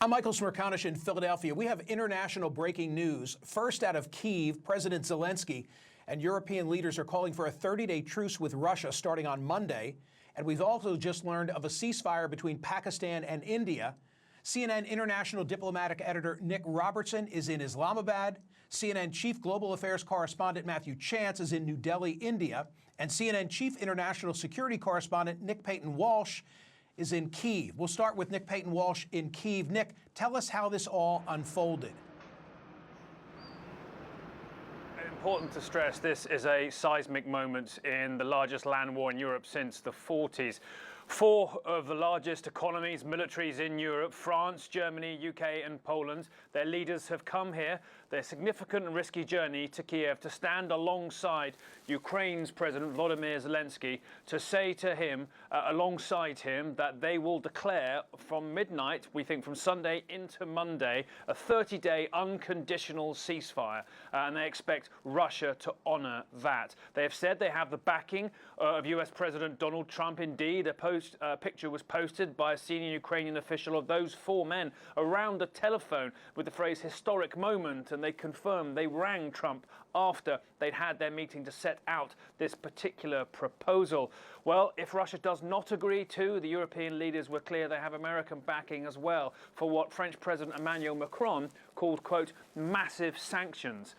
I'm Michael Smerconish in Philadelphia. We have international breaking news. First out of Kyiv, President Zelensky and European leaders are calling for a 30-day truce with Russia starting on Monday. And we've also just learned of a ceasefire between Pakistan and India. CNN international diplomatic editor Nick Robertson is in Islamabad. CNN chief global affairs correspondent Matthew Chance is in New Delhi, India. And CNN chief international security correspondent Nick Payton-Walsh is in Kyiv. We'll start with Nick Payton-Walsh in Kyiv. Nick, tell us how this all unfolded. Important to stress, this is a seismic moment in the largest land war in Europe since the 40s. Four of the largest economies, militaries in Europe, France, Germany, UK and Poland, their leaders have come here, their significant and risky journey to Kiev to stand alongside Ukraine's President Volodymyr Zelensky, to say to him, alongside him, that they will declare from midnight, we think from Sunday into Monday, a 30-day unconditional ceasefire. And they expect Russia to honour that. They have said they have the backing of US President Donald Trump. Indeed, a picture was posted by a senior Ukrainian official of those four men around the telephone with the phrase historic moment, and they confirmed they rang Trump after they'd had their meeting to set out this particular proposal. Well, if Russia does not agree to, the European leaders were clear they have American backing as well for what French President Emmanuel Macron called, quote, massive sanctions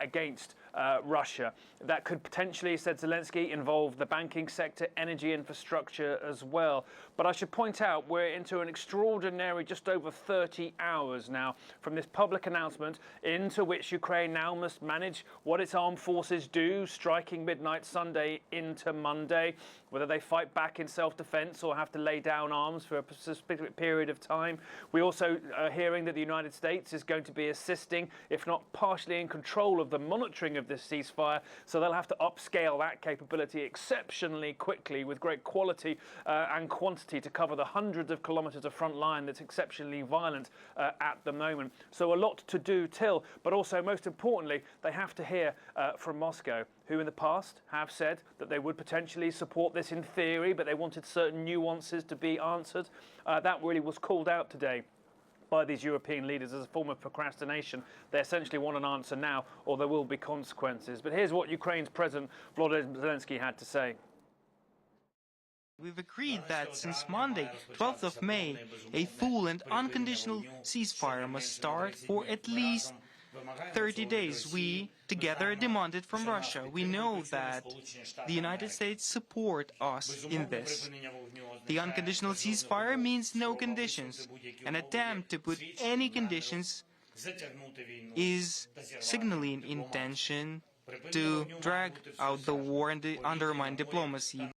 against Russia. That could potentially, said Zelensky, involve the banking sector, energy infrastructure as well. But I should point out we're into an extraordinary just over 30 hours now from this public announcement into which Ukraine now must manage what its armed forces do, striking midnight Sunday into Monday, whether they fight back in self-defense or have to lay down arms for a specific period of time. We also are hearing that the United States is going to be assisting, if not partially in control of the monitoring of this ceasefire, so they'll have to upscale that capability exceptionally quickly with great quality and quantity to cover the hundreds of kilometres of front line that's exceptionally violent at the moment. So a lot to do till, but also most importantly, they have to hear from Moscow, who in the past have said that they would potentially support this in theory, but they wanted certain nuances to be answered. That really was called out today by these European leaders as a form of procrastination. They essentially want an answer now, or there will be consequences. But here's what Ukraine's President Volodymyr Zelensky had to say. We've agreed that since Monday, 12th of May, a full and unconditional ceasefire must start for at least 30 days. We together demanded from Russia. We know that the United States support us in this. The unconditional ceasefire means no conditions. An attempt to put any conditions is signaling intention to drag out the war and undermine diplomacy.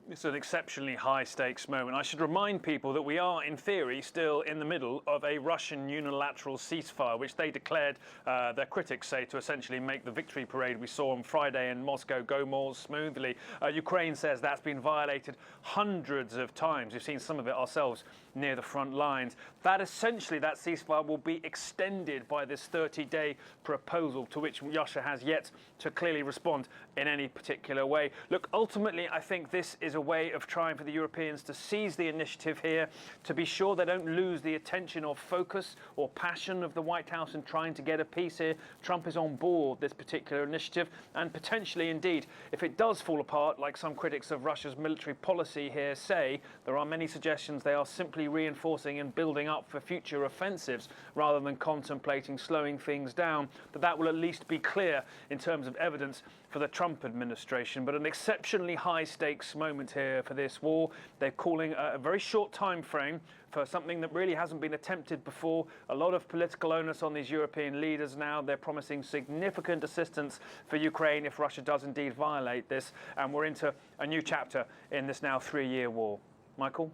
It's an exceptionally high-stakes moment. I should remind people that we are, in theory, still in the middle of a Russian unilateral ceasefire, which they declared, their critics say, to essentially make the victory parade we saw on Friday in Moscow go more smoothly. Ukraine says that's been violated hundreds of times. We've seen some of it ourselves near the front lines. That essentially, that ceasefire will be extended by this 30-day proposal to which Russia has yet to clearly respond in any particular way. Look, ultimately, I think this is a way of trying for the Europeans to seize the initiative here, to be sure they don't lose the attention or focus or passion of the White House in trying to get a peace here. Trump is on board this particular initiative, and potentially, indeed, if it does fall apart, like some critics of Russia's military policy here say, there are many suggestions they are simply reinforcing and building up for future offensives rather than contemplating slowing things down. But that will at least be clear in terms of evidence for the Trump administration. But an exceptionally high-stakes moment here for this war. They're calling a very short time frame for something that really hasn't been attempted before. A lot of political onus on these European leaders now. They're promising significant assistance for Ukraine if Russia does indeed violate this. And we're into a new chapter in this now 3-year war. Michael?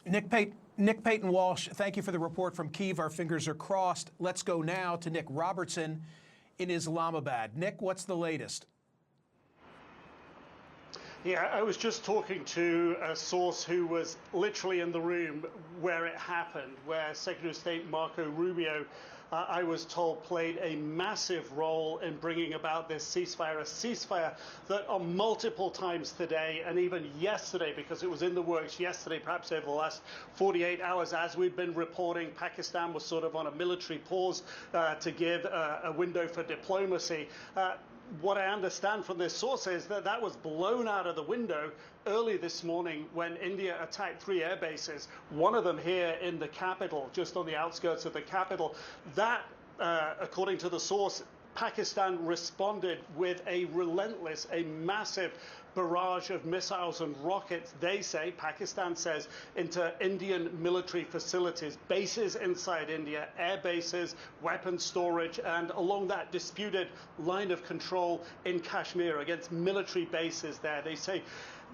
Nick Payton-Walsh, thank you for the report from Kyiv. Our fingers are crossed. Let's go now to Nick Robertson in Islamabad. Nick, what's the latest? Yeah, I was just talking to a source who was literally in the room where it happened, where Secretary of State Marco Rubio, I was told, played a massive role in bringing about this ceasefire, a ceasefire that on multiple times today and even yesterday, because it was in the works yesterday, perhaps over the last 48 hours, as we've been reporting, Pakistan was sort of on a military pause to give a window for diplomacy. What I understand from this source is that that was blown out of the window early this morning when India attacked 3 air bases, one of them here in the capital, just on the outskirts of the capital. That, according to the source, Pakistan responded with a relentless, a massive barrage of missiles and rockets, they say, Pakistan says, into Indian military facilities, bases inside India, air bases, weapons storage, and along that disputed line of control in Kashmir against military bases there. They say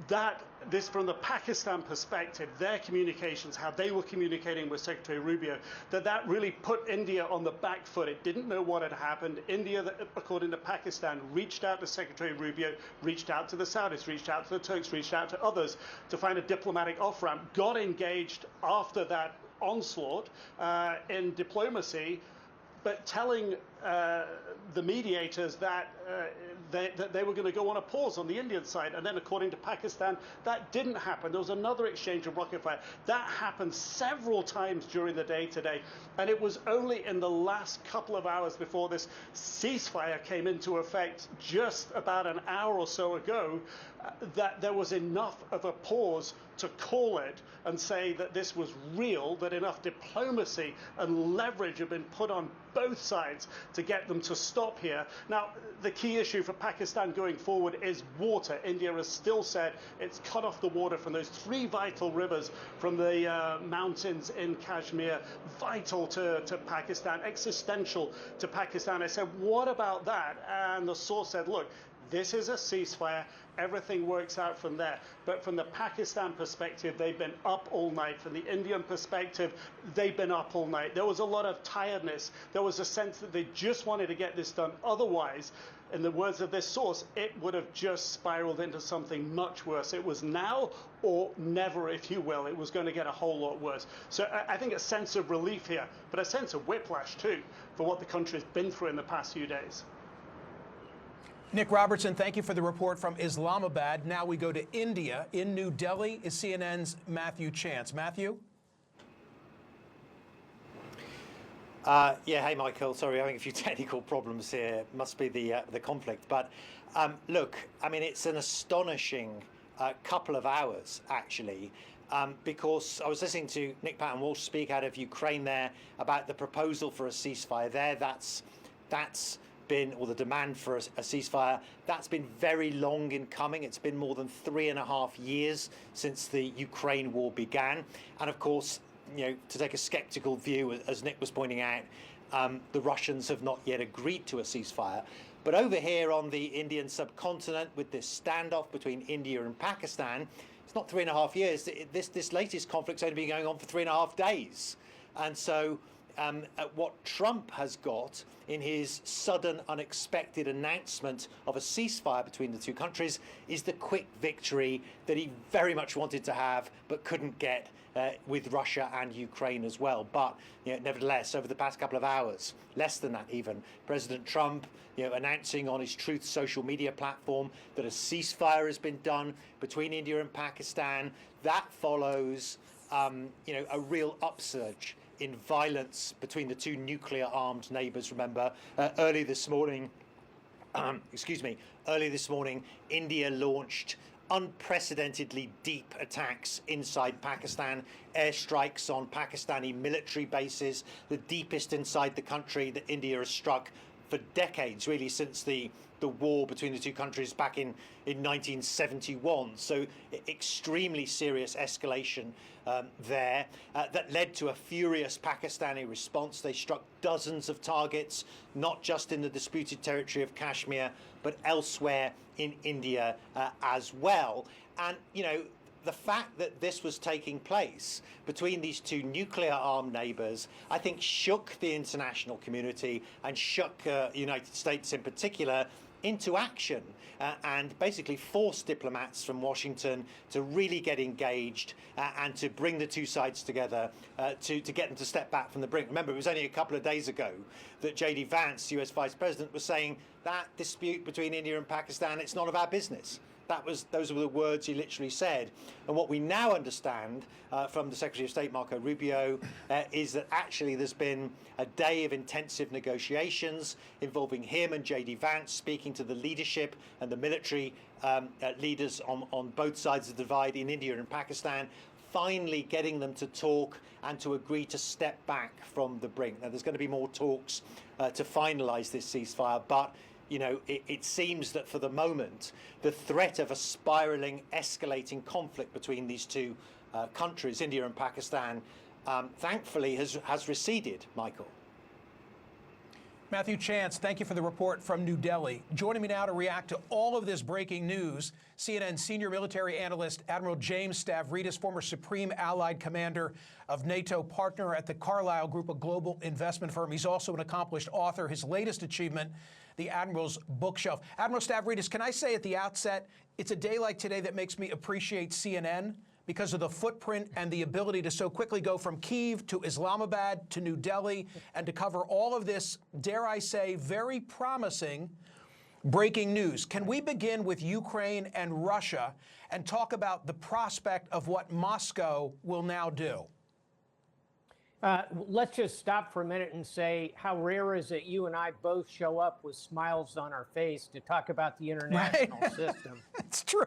that this, from the Pakistan perspective, their communications, how they were communicating with Secretary Rubio, that really put India on the back foot. It didn't know what had happened. India, according to Pakistan, reached out to Secretary Rubio, reached out to the Saudis, reached out to the Turks, reached out to others to find a diplomatic off-ramp, got engaged after that onslaught in diplomacy, but telling the mediators that they were going to go on a pause on the Indian side. And then, according to Pakistan, that didn't happen. There was another exchange of rocket fire. That happened several times during the day today. And it was only in the last couple of hours before this ceasefire came into effect, just about an hour or so ago, that there was enough of a pause to call it and say that this was real, that enough diplomacy and leverage had been put on both sides to get them to stop here. Now, the key issue for Pakistan going forward is water. India has still said it's cut off the water from those 3 vital rivers from the mountains in Kashmir, vital to Pakistan, existential to Pakistan. I said, what about that? And the source said, look, this is a ceasefire. Everything works out from there. But from the Pakistan perspective, they've been up all night. From the Indian perspective, they've been up all night. There was a lot of tiredness. There was a sense that they just wanted to get this done. Otherwise, in the words of this source, it would have just spiraled into something much worse. It was now or never, if you will. It was going to get a whole lot worse. So I think a sense of relief here, but a sense of whiplash too, for what the country's been through in the past few days. Nick Robertson, thank you for the report from Islamabad. Now we go to India. In New Delhi is CNN's Matthew Chance. Matthew? Yeah, hey, Michael. Sorry, having a few technical problems here. Must be the conflict. But look, I mean, it's an astonishing couple of hours, actually, because I was listening to Nick Patton Walsh speak out of Ukraine there about the proposal for a ceasefire there. That's been, or the demand for a ceasefire, that's been very long in coming. It's been more than 3.5 years since the Ukraine war began. And of course, you know, to take a skeptical view, as Nick was pointing out, the Russians have not yet agreed to a ceasefire. But over here on the Indian subcontinent, with this standoff between India and Pakistan, it's not 3.5 years. This latest conflict's only been going on for 3.5 days. And so what Trump has got in his sudden, unexpected announcement of a ceasefire between the two countries is the quick victory that he very much wanted to have but couldn't get with Russia and Ukraine as well. But you know, nevertheless, over the past couple of hours, less than that even, President Trump, you know, announcing on his Truth social media platform that a ceasefire has been done between India and Pakistan. That follows, you know, a real upsurge in violence between the two nuclear-armed neighbours. Remember, early this morning, India launched unprecedentedly deep attacks inside Pakistan, airstrikes on Pakistani military bases, the deepest inside the country that India has struck for decades, really since the war between the two countries back in 1971. So extremely serious escalation there that led to a furious Pakistani response. They struck dozens of targets, not just in the disputed territory of Kashmir, but elsewhere in India as well. And, you know, the fact that this was taking place between these two nuclear-armed neighbours, I think, shook the international community and shook the United States in particular into action and basically force diplomats from Washington to really get engaged and to bring the two sides together to get them to step back from the brink. Remember, it was only a couple of days ago that J.D. Vance, US Vice President, was saying that dispute between India and Pakistan, it's none of our business. Those were the words he literally said. And what we now understand from the Secretary of State, Marco Rubio, is that actually there's been a day of intensive negotiations involving him and J.D. Vance speaking to the leadership and the military leaders on both sides of the divide in India and Pakistan, finally getting them to talk and to agree to step back from the brink. Now, there's going to be more talks to finalise this ceasefire, but you know, it seems that for the moment, the threat of a spiralling, escalating conflict between these two countries, India and Pakistan, thankfully has receded, Michael. Matthew Chance, thank you for the report from New Delhi. Joining me now to react to all of this breaking news, CNN senior military analyst Admiral James Stavridis, former Supreme Allied Commander of NATO, partner at the Carlyle Group, a global investment firm. He's also an accomplished author. His latest achievement, The Admiral's Bookshelf. Admiral Stavridis, can I say at the outset, it's a day like today that makes me appreciate CNN because of the footprint and the ability to so quickly go from Kyiv to Islamabad to New Delhi and to cover all of this, dare I say, very promising breaking news. Can we begin with Ukraine and Russia and talk about the prospect of what Moscow will now do? Let's just stop for a minute and say how rare is it you and I both show up with smiles on our face to talk about the international system. It's true.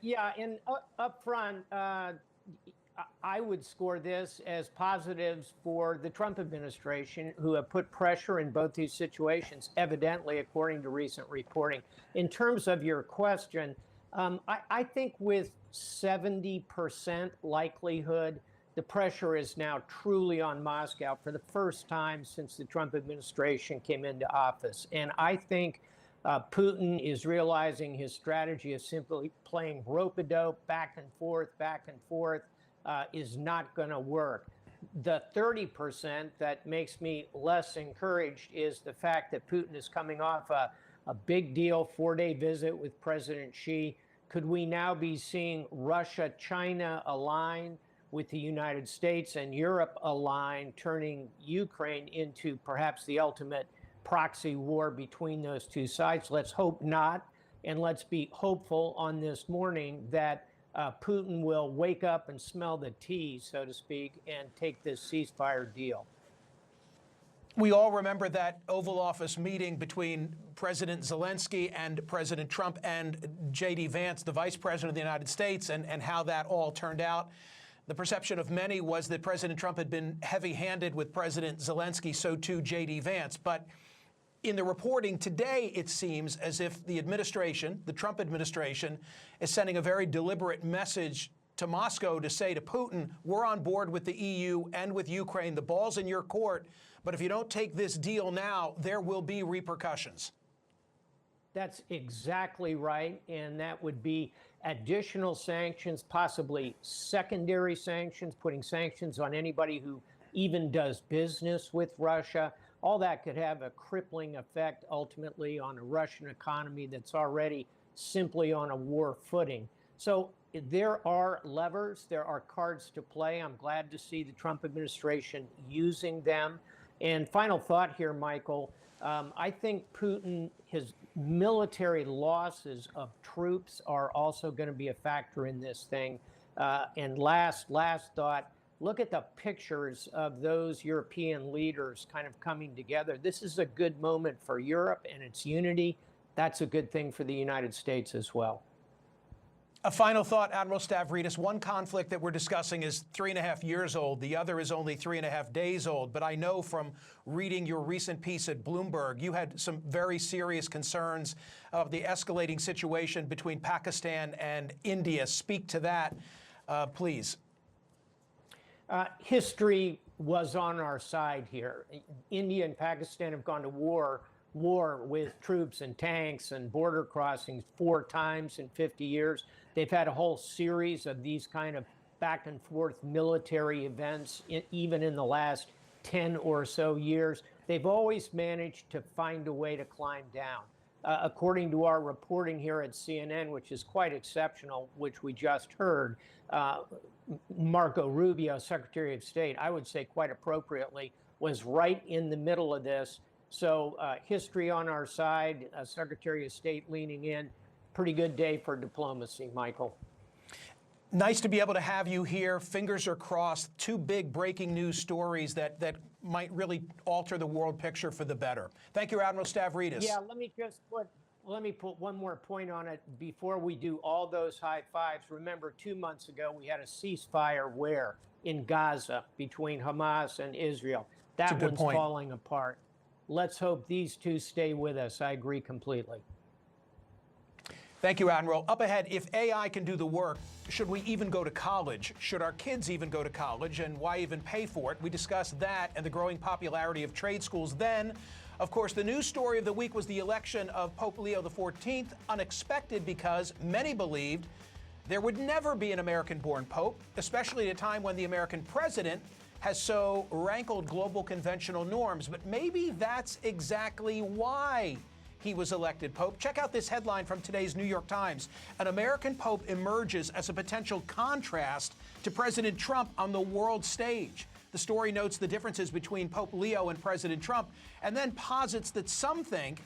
Yeah, and up front, I would score this as positives for the Trump administration, who have put pressure in both these situations, evidently, according to recent reporting. In terms of your question, I think with 70% likelihood, the pressure is now truly on Moscow for the first time since the Trump administration came into office. And I think Putin is realizing his strategy of simply playing rope-a-dope back and forth, is not going to work. The 30% that makes me less encouraged is the fact that Putin is coming off a big deal 4-day visit with President Xi. Could we now be seeing Russia, China align with the United States and Europe align, turning Ukraine into perhaps the ultimate proxy war between those two sides? Let's hope not. And let's be hopeful on this morning that Putin will wake up and smell the tea, so to speak, and take this ceasefire deal. We all remember that Oval Office meeting between President Zelensky and President Trump and J.D. Vance, the Vice President of the United States, and how that all turned out. The perception of many was that President Trump had been heavy-handed with President Zelensky, so too J.D. Vance. But in the reporting today, it seems as if the administration, the Trump administration, is sending a very deliberate message to Moscow to say to Putin, we're on board with the EU and with Ukraine. The ball's in your court. But if you don't take this deal now, there will be repercussions. That's exactly right. And that would be additional sanctions, possibly secondary sanctions, putting sanctions on anybody who even does business with Russia. All that could have a crippling effect ultimately on a Russian economy that's already simply on a war footing. So there are levers, there are cards to play. I'm glad to see the Trump administration using them. And final thought here, Michael, I think Putin, his military losses of troops are also going to be a factor in this thing. And last thought, look at the pictures of those European leaders kind of coming together. This is a good moment for Europe and its unity. That's a good thing for the United States as well. A final thought, Admiral Stavridis. One conflict that we're discussing is 3.5 years old. The other is only 3.5 days old. But I know from reading your recent piece at Bloomberg, you had some very serious concerns of the escalating situation between Pakistan and India. Speak to that, please. History was on our side here. India and Pakistan have gone to war with troops and tanks and border crossings 4 times in 50 years. They've had a whole series of these kind of back and forth military events, even in the last 10 or so years. They've always managed to find a way to climb down. according to our reporting here at CNN, which is quite exceptional, which we just heard, Marco Rubio, Secretary of State, I would say quite appropriately, was right in the middle of this. So history on our side, Secretary of State leaning in. Pretty good day for diplomacy, Michael. Nice to be able to have you here. Fingers are crossed. Two big breaking news stories that might really alter the world picture for the better. Thank you, Admiral Stavridis. Yeah, let me put one more point on it before we do all those high fives. Remember, 2 months ago, we had a ceasefire where? In Gaza between Hamas and Israel. That one's falling apart. Let's hope these two stay with us. I agree completely. Thank you, Admiral. Up ahead, if AI can do the work, should we even go to college? Should our kids even go to college? And why even pay for it? We discussed that and the growing popularity of trade schools. Then, of course, the news story of the week was the election of Pope Leo XIV. Unexpected because many believed there would never be an American-born pope, especially at a time when the American president has so rankled global conventional norms. But maybe that's exactly why he was elected pope. Check out this headline from today's New York Times. An American pope emerges as a potential contrast to President Trump on the world stage. The story notes the differences between Pope Leo and President Trump, and then posits that some think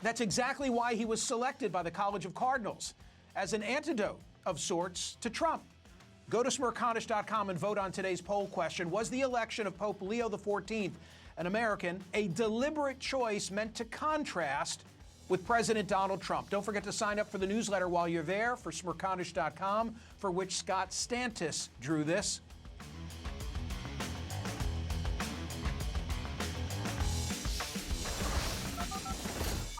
that's exactly why he was selected by the College of Cardinals, as an antidote of sorts to Trump. Go to smirconish.com and vote on today's poll question. Was the election of Pope Leo XIV, an American, a deliberate choice meant to contrast with President Donald Trump? Don't forget to sign up for the newsletter while you're there for smirconish.com, for which Scott Stantis drew this.